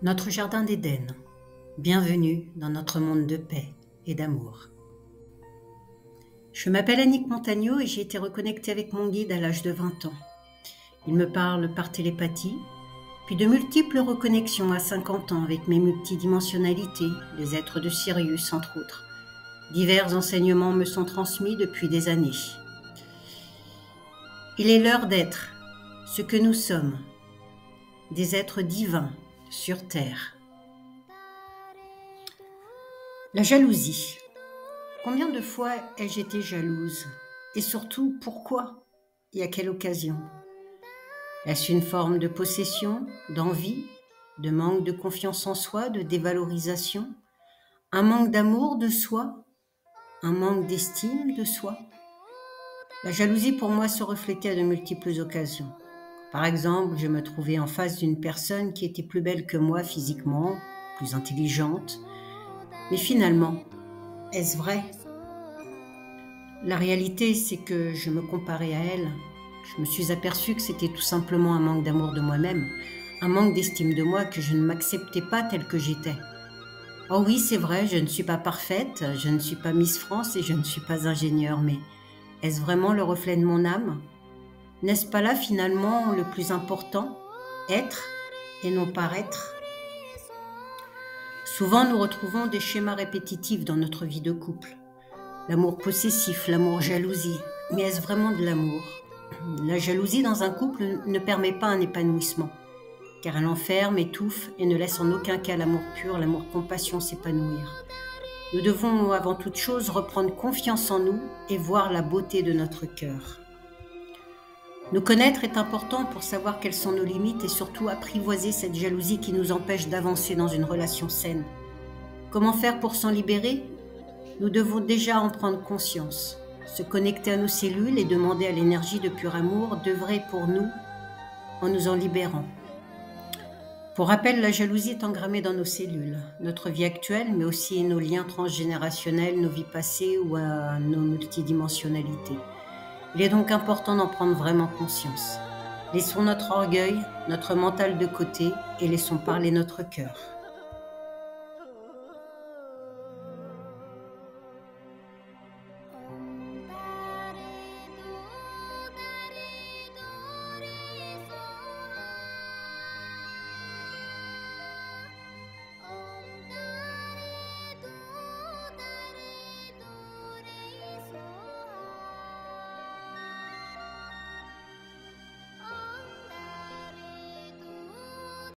Notre jardin d'Éden. Bienvenue dans notre monde de paix et d'amour. Je m'appelle Annick Montagneau et j'ai été reconnectée avec mon guide à l'âge de 20 ans. Il me parle par télépathie, puis de multiples reconnexions à 50 ans avec mes multidimensionnalités, les êtres de Sirius entre autres. Divers enseignements me sont transmis depuis des années. Il est l'heure d'être ce que nous sommes, des êtres divins sur Terre. La jalousie. Combien de fois ai-je été jalouse? Et surtout, pourquoi? Et à quelle occasion? Est-ce une forme de possession, d'envie, de manque de confiance en soi, de dévalorisation? Un manque d'amour de soi? Un manque d'estime de soi? La jalousie pour moi se reflétait à de multiples occasions. Par exemple, je me trouvais en face d'une personne qui était plus belle que moi physiquement, plus intelligente. Mais finalement, est-ce vrai? La réalité, c'est que je me comparais à elle. Je me suis aperçue que c'était tout simplement un manque d'amour de moi-même, un manque d'estime de moi, que je ne m'acceptais pas telle que j'étais. Oh oui, c'est vrai, je ne suis pas parfaite, je ne suis pas Miss France et je ne suis pas ingénieure, mais est-ce vraiment le reflet de mon âme? N'est-ce pas là finalement le plus important? Être et non paraître. Souvent, nous retrouvons des schémas répétitifs dans notre vie de couple. L'amour possessif, l'amour jalousie. Mais est-ce vraiment de l'amour? La jalousie dans un couple ne permet pas un épanouissement, car elle enferme, étouffe et ne laisse en aucun cas l'amour pur, l'amour compassion s'épanouir. Nous devons avant toute chose reprendre confiance en nous et voir la beauté de notre cœur. Nous connaître est important pour savoir quelles sont nos limites et surtout apprivoiser cette jalousie qui nous empêche d'avancer dans une relation saine. Comment faire pour s'en libérer? Nous devons déjà en prendre conscience. Se connecter à nos cellules et demander à l'énergie de pur amour d'œuvrer pour nous en nous en libérant. Pour rappel, la jalousie est engrammée dans nos cellules, notre vie actuelle, mais aussi nos liens transgénérationnels, nos vies passées ou à nos multidimensionnalités. Il est donc important d'en prendre vraiment conscience. Laissons notre orgueil, notre mental de côté et laissons parler notre cœur.